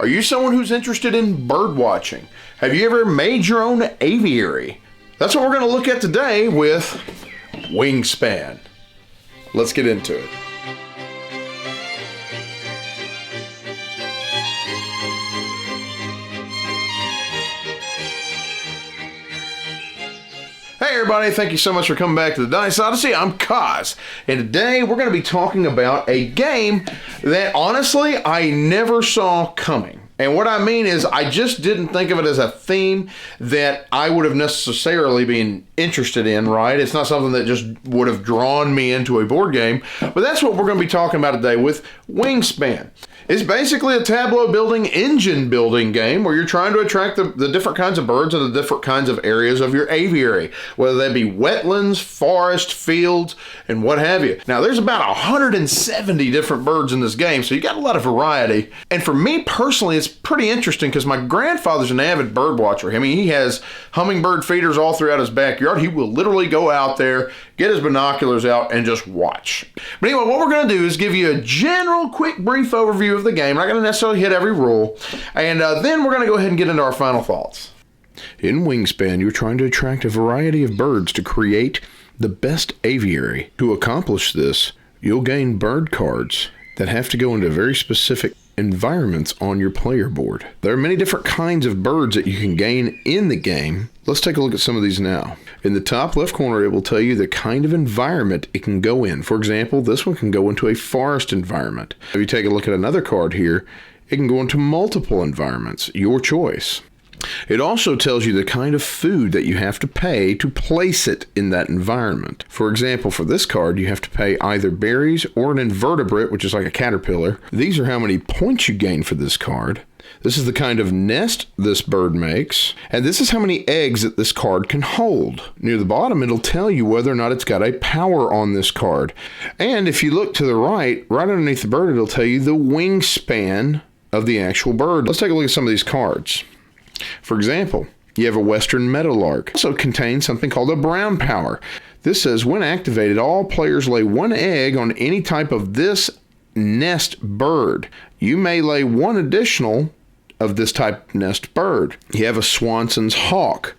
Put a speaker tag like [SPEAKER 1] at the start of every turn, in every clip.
[SPEAKER 1] Are you someone who's interested in bird watching? Have you ever made your own aviary? That's what we're going to look at today with Wingspan. Let's get into it. Hey everybody, thank you so much for coming back to the Dice Odyssey. I'm Kaz, and today we're going to be talking about a game that honestly I never saw coming. And what I mean is I just didn't think of it as a theme that I would have necessarily been interested in, right? It's not something that just would have drawn me into a board game, but that's what we're going to be talking about today with Wingspan. It's basically a tableau building, engine building game where you're trying to attract the different kinds of birds and the different kinds of areas of your aviary, whether they be wetlands, forest, fields, and what have you. Now, there's about 170 different birds in this game, so you got a lot of variety. And for me personally, it's pretty interesting because my grandfather's an avid bird watcher. I mean, he has hummingbird feeders all throughout his backyard. He will literally go out there, get his binoculars out, and just watch. But anyway, what we're going to do is give you a general, quick, brief overview of the game. We're not going to necessarily hit every rule. And then we're going to go ahead and get into our final thoughts. In Wingspan, you're trying to attract a variety of birds to create the best aviary. To accomplish this, you'll gain bird cards that have to go into very specific environments on your player board. There are many different kinds of birds that you can gain in the game. Let's take a look at some of these now. In the top left corner, it will tell you the kind of environment it can go in. For example, this one can go into a forest environment. If you take a look at another card here, it can go into multiple environments, your choice. It also tells you the kind of food that you have to pay to place it in that environment. For example, for this card, you have to pay either berries or an invertebrate, which is like a caterpillar. These are how many points you gain for this card. This is the kind of nest this bird makes, and this is how many eggs that this card can hold. Near the bottom, it'll tell you whether or not it's got a power on this card. And if you look to the right underneath the bird, it'll tell you the wingspan of the actual bird. Let's take a look at some of these cards. For example, you have a western meadowlark. It also contains something called a brown power. This says when activated, all players lay one egg on any type of this nest bird. You may lay one additional of this type nest bird. You have a Swanson's hawk.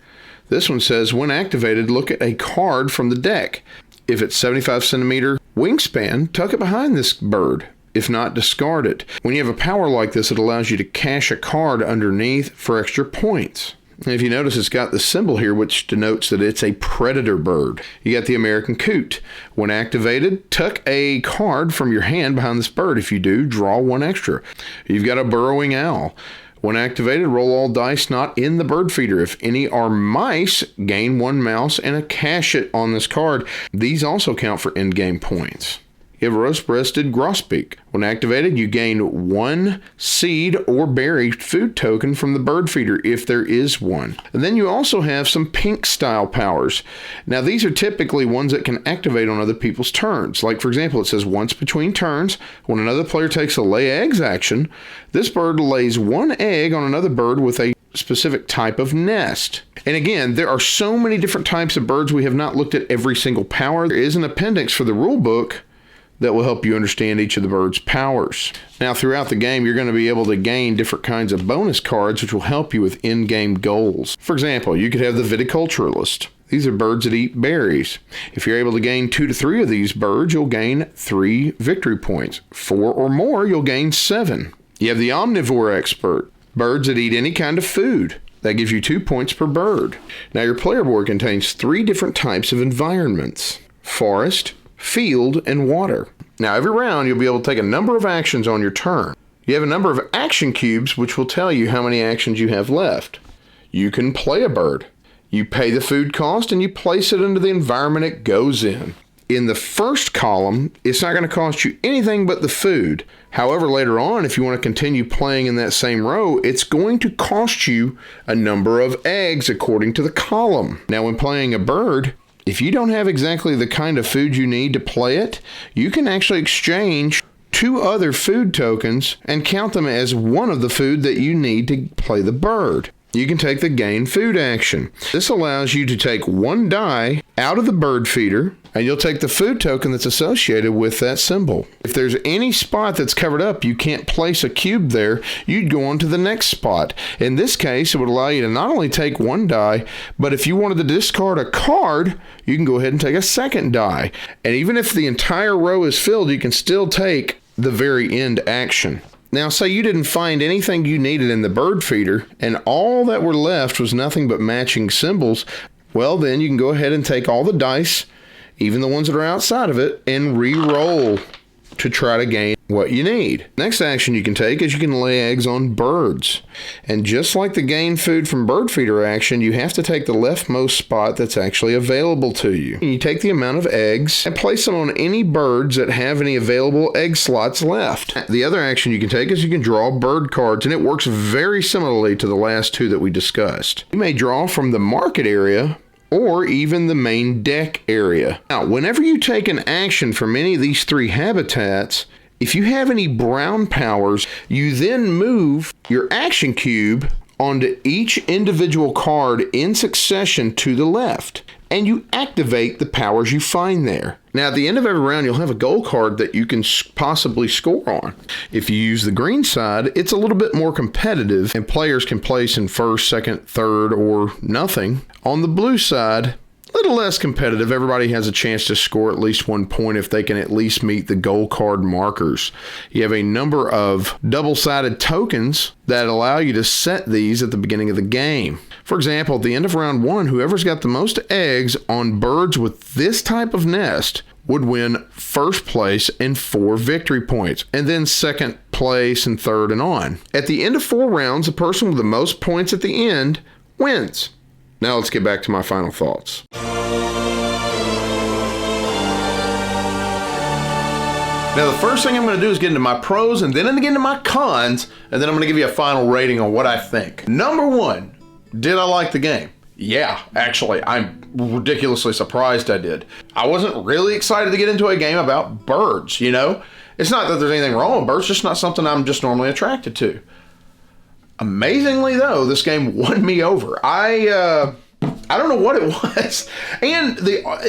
[SPEAKER 1] This one says when activated, look at a card from the deck. If it's 75 centimeter wingspan, tuck it behind this bird. If not, discard it. When you have a power like this, it allows you to cache a card underneath for extra points. And if you notice, it's got the symbol here which denotes that it's a predator bird. You got the American coot. When activated, tuck a card from your hand behind this bird. If you do, draw one extra. You've got a burrowing owl. When activated, roll all dice not in the bird feeder. If any are mice, gain one mouse and a cache it on this card. These also count for endgame points. You have a rose-breasted grosbeak. When activated, you gain one seed or berry food token from the bird feeder if there is one. And then you also have some pink style powers. Now these are typically ones that can activate on other people's turns. Like for example, it says once between turns, when another player takes a lay eggs action, this bird lays one egg on another bird with a specific type of nest. And again, there are so many different types of birds, we have not looked at every single power. There is an appendix for the rule book that will help you understand each of the bird's powers. Now, throughout the game, you're going to be able to gain different kinds of bonus cards which will help you with in-game goals. For example, you could have the viticulturalist. These are birds that eat berries. If you're able to gain 2 to 3 of these birds, you'll gain 3 victory points. 4 or more, you'll gain 7. You have the omnivore expert. Birds that eat any kind of food. That gives you 2 points per bird. Now, your player board contains 3 different types of environments: forest, field, and water. Now every round you'll be able to take a number of actions on your turn. You have a number of action cubes which will tell you how many actions you have left. You can play a bird. You pay the food cost and you place it into the environment it goes in. In the first column, it's not going to cost you anything but the food. However, later on, if you want to continue playing in that same row, it's going to cost you a number of eggs according to the column. Now when playing a bird, if you don't have exactly the kind of food you need to play it, you can actually exchange 2 other food tokens and count them as one of the food that you need to play the bird. you can take the gain food action. This allows you to take one die out of the bird feeder, and you'll take the food token that's associated with that symbol. If there's any spot that's covered up, you can't place a cube there, you'd go on to the next spot. In this case, it would allow you to not only take one die, but if you wanted to discard a card, you can go ahead and take a second die. And even if the entire row is filled, you can still take the very end action. Now, say you didn't find anything you needed in the bird feeder, and all that were left was nothing but matching symbols. Well, then you can go ahead and take all the dice, even the ones that are outside of it, and re-roll to try to gain what you need. Next action you can take is you can lay eggs on birds. And just like the gain food from bird feeder action, you have to take the leftmost spot that's actually available to you. And you take the amount of eggs and place them on any birds that have any available egg slots left. The other action you can take is you can draw bird cards, and it works very similarly to the last two that we discussed. You may draw from the market area or even the main deck area. Now, whenever you take an action from any of these three habitats, if you have any brown powers, you then move your action cube onto each individual card in succession to the left, and you activate the powers you find there. Now, at the end of every round, you'll have a goal card that you can possibly score on. If you use the green side, it's a little bit more competitive, and players can place in first, second, third, or nothing. On the blue side, a little less competitive. Everybody has a chance to score at least 1 point if they can at least meet the goal card markers. You have a number of double-sided tokens that allow you to set these at the beginning of the game. For example, at the end of round 1, whoever's got the most eggs on birds with this type of nest would win first place and 4 victory points, and then second place and third and on. At the end of 4 rounds, the person with the most points at the end wins. Now let's get back to my final thoughts. Now, the first thing I'm going to do is get into my pros, and then get into my cons, and then I'm going to give you a final rating on what I think. Number 1, did I like the game? Yeah, actually, I'm ridiculously surprised I did. I wasn't really excited to get into a game about birds, you know? It's not that there's anything wrong with birds, just not something I'm just normally attracted to. Amazingly, though, this game won me over. I don't know what it was. And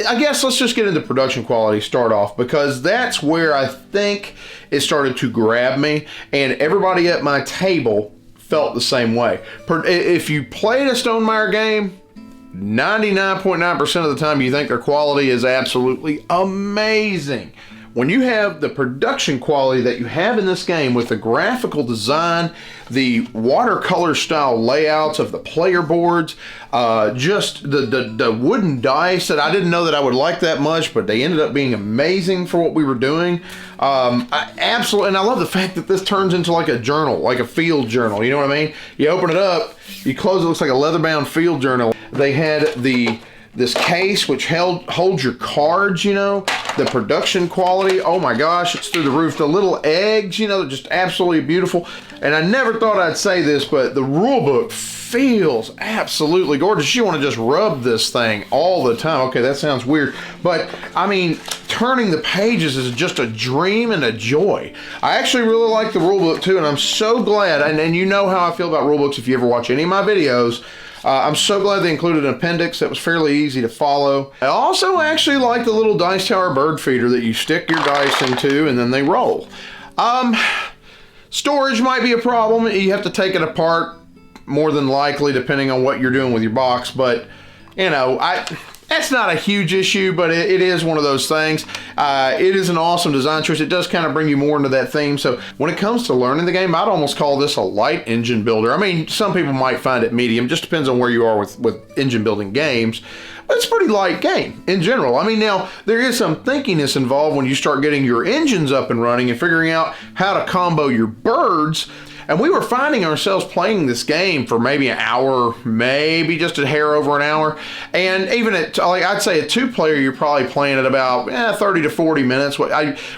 [SPEAKER 1] I guess let's just get into production quality, start off, because that's where I think it started to grab me, and everybody at my table felt the same way. If you played a Stonemaier game, 99.9% of the time you think their quality is absolutely amazing. When you have the production quality that you have in this game with the graphical design, the watercolor style layouts of the player boards, just the wooden dice that I didn't know that I would like that much, but they ended up being amazing for what we were doing. Absolutely, and I love the fact that this turns into like a journal, like a field journal, you know what I mean? You open it up, you close it, looks like a leather-bound field journal. They had this case which holds your cards, you know, the production quality, oh my gosh, it's through the roof. The little eggs, you know, they're just absolutely beautiful. And I never thought I'd say this, but the rule book feels absolutely gorgeous. You want to just rub this thing all the time. Okay, that sounds weird, but I mean, turning the pages is just a dream and a joy. I actually really like the rule book too, and I'm so glad, and you know how I feel about rule books if you ever watch any of my videos. I'm so glad they included an appendix that was fairly easy to follow. I also actually like the little dice tower bird feeder that you stick your dice into and then they roll. Storage might be a problem. You have to take it apart more than likely depending on what you're doing with your box, but you know, that's not a huge issue, but it is one of those things. It is an awesome design choice. It does kind of bring you more into that theme. So when it comes to learning the game, I'd almost call this a light engine builder. I mean, some people might find it medium. Just depends on where you are with engine building games. But it's a pretty light game in general. I mean, now, there is some thinkiness involved when you start getting your engines up and running and figuring out how to combo your birds. And we were finding ourselves playing this game for maybe an hour, maybe just a hair over an hour. And even at like I'd say a 2-player, you're probably playing at about 30 to 40 minutes.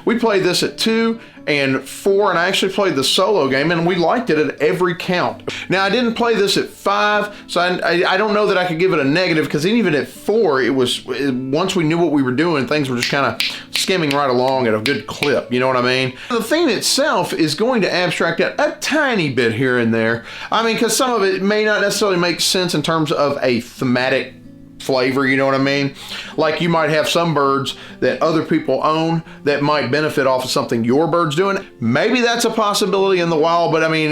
[SPEAKER 1] We played this at 2 and 4, and I actually played the solo game, and we liked it at every count. Now, I didn't play this at 5, so I don't know that I could give it a negative, because even at 4, once we knew what we were doing, things were just kind of skimming right along at a good clip, you know what I mean? The theme itself is going to abstract out a tiny bit here and there. I mean, because some of it may not necessarily make sense in terms of a thematic flavor, you know what I mean? Like you might have some birds that other people own that might benefit off of something your bird's doing. Maybe that's a possibility in the wild, but I mean,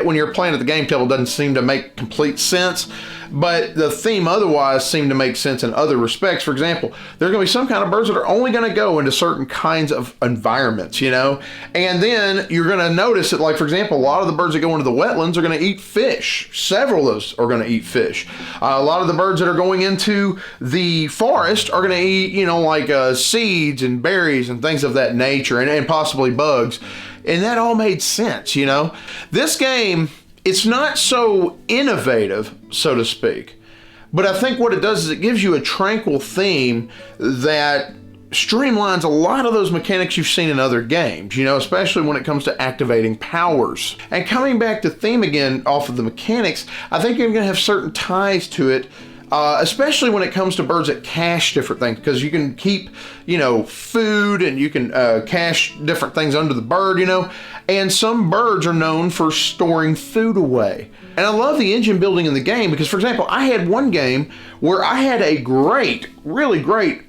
[SPEAKER 1] when you're playing at the game table, it doesn't seem to make complete sense. But the theme otherwise seemed to make sense in other respects. For example, there are going to be some kind of birds that are only going to go into certain kinds of environments, you know? And then you're going to notice that, like, for example, a lot of the birds that go into the wetlands are going to eat fish. Several of those are going to eat fish. A lot of the birds that are going into the forest are going to eat, you know, like seeds and berries and things of that nature, and possibly bugs. And that all made sense, you know? This game, it's not so innovative, so to speak, but I think what it does is it gives you a tranquil theme that streamlines a lot of those mechanics you've seen in other games, you know, especially when it comes to activating powers. And coming back to theme again off of the mechanics, I think you're going to have certain ties to it, especially when it comes to birds that cache different things, because you can keep, you know, food, and you can cache different things under the bird, you know, and some birds are known for storing food away. And I love the engine building in the game because, for example, I had one game where I had a really great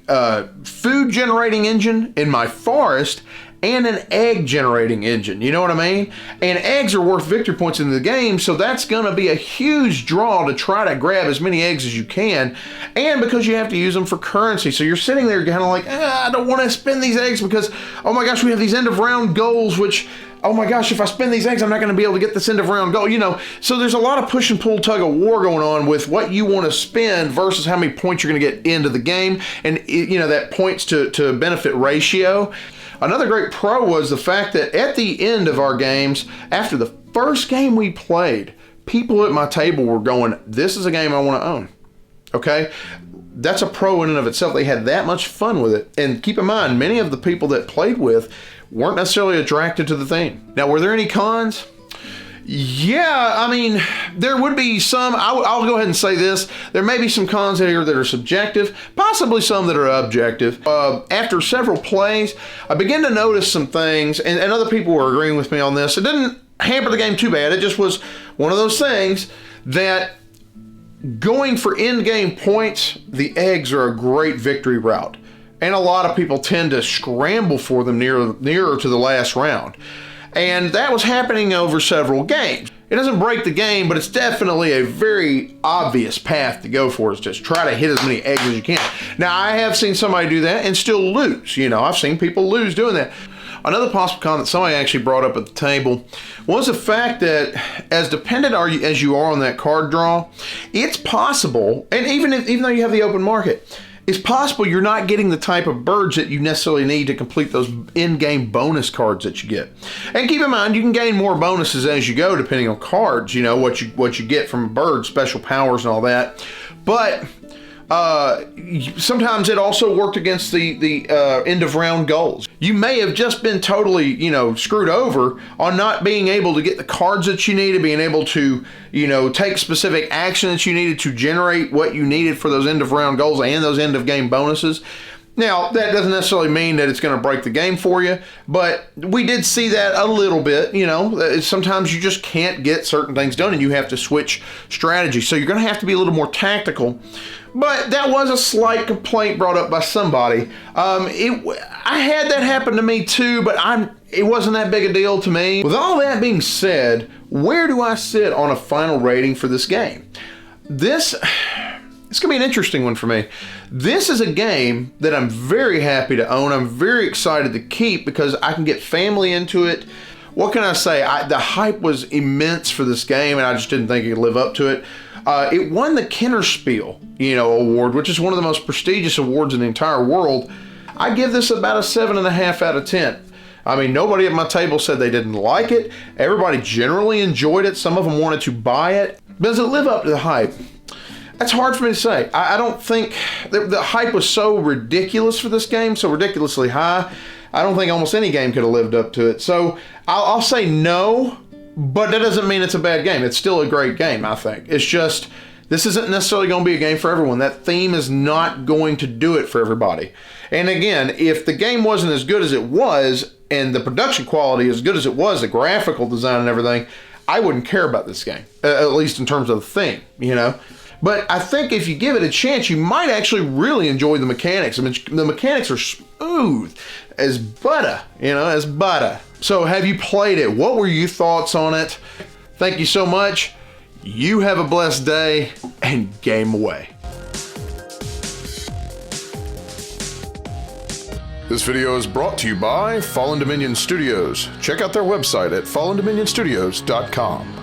[SPEAKER 1] food generating engine in my forest and an egg generating engine, you know what I mean? And eggs are worth victory points in the game, so that's gonna be a huge draw to try to grab as many eggs as you can, and because you have to use them for currency. So you're sitting there kind of like, I don't wanna spend these eggs because, oh my gosh, we have these end of round goals, which, oh my gosh, if I spend these eggs, I'm not gonna be able to get this end of round goal, you know? So there's a lot of push and pull tug of war going on with what you wanna spend versus how many points you're gonna get into the game, and you know, that points to benefit ratio. Another great pro was the fact that at the end of our games, after the first game we played, people at my table were going, this is a game I want to own. Okay? That's a pro in and of itself. They had that much fun with it. And keep in mind, many of the people that played with weren't necessarily attracted to the theme. Now, were there any cons? Yeah, I mean, there would be some. I'll go ahead and say this. There may be some cons here that are subjective, possibly some that are objective. After several plays, I began to notice some things, and other people were agreeing with me on this. It didn't hamper the game too bad. It just was one of those things that going for end-game points, the eggs are a great victory route. And a lot of people tend to scramble for them nearer to the last round. And that was happening over several games. It doesn't break the game, but it's definitely a very obvious path to go for, is just try to hit as many eggs as you can. Now, I have seen somebody do that and still lose. You know, I've seen people lose doing that. Another possible con that somebody actually brought up at the table was the fact that as dependent as you are on that card draw, it's possible, and even though you have the open market, it's possible you're not getting the type of birds that you necessarily need to complete those in-game bonus cards that you get. And keep in mind, you can gain more bonuses as you go depending on cards, you know, what you get from a bird, special powers and all that. But sometimes it also worked against the end of round goals. You may have just been totally, you know, screwed over on not being able to get the cards that you needed, being able to, you know, take specific action that you needed to generate what you needed for those end of round goals and those end of game bonuses. Now, that doesn't necessarily mean that it's going to break the game for you, but we did see that a little bit, you know. Sometimes you just can't get certain things done and you have to switch strategy. So you're going to have to be a little more tactical. But that was a slight complaint brought up by somebody. I had that happen to me too, but it wasn't that big a deal to me. With all that being said, where do I sit on a final rating for this game? It's gonna be an interesting one for me. This is a game that I'm very happy to own. I'm very excited to keep because I can get family into it. What can I say? The hype was immense for this game, and I just didn't think it could live up to it. It won the Kennerspiel, you know, award, which is one of the most prestigious awards in the entire world. I give this about a 7.5 out of 10. I mean, nobody at my table said they didn't like it. Everybody generally enjoyed it. Some of them wanted to buy it. Does it live up to the hype? That's hard for me to say. I don't think the hype was so ridiculous for this game, so ridiculously high. I don't think almost any game could have lived up to it. So I'll say no, but that doesn't mean it's a bad game. It's still a great game, I think. It's just, this isn't necessarily going to be a game for everyone. That theme is not going to do it for everybody. And again, if the game wasn't as good as it was, and the production quality as good as it was, the graphical design and everything, I wouldn't care about this game, at least in terms of the theme, you know? But I think if you give it a chance, you might actually really enjoy the mechanics. I mean, the mechanics are smooth as butter, you know, as butter. So have you played it? What were your thoughts on it? Thank you so much. You have a blessed day, and game away. This video is brought to you by Fallen Dominion Studios. Check out their website at fallendominionstudios.com.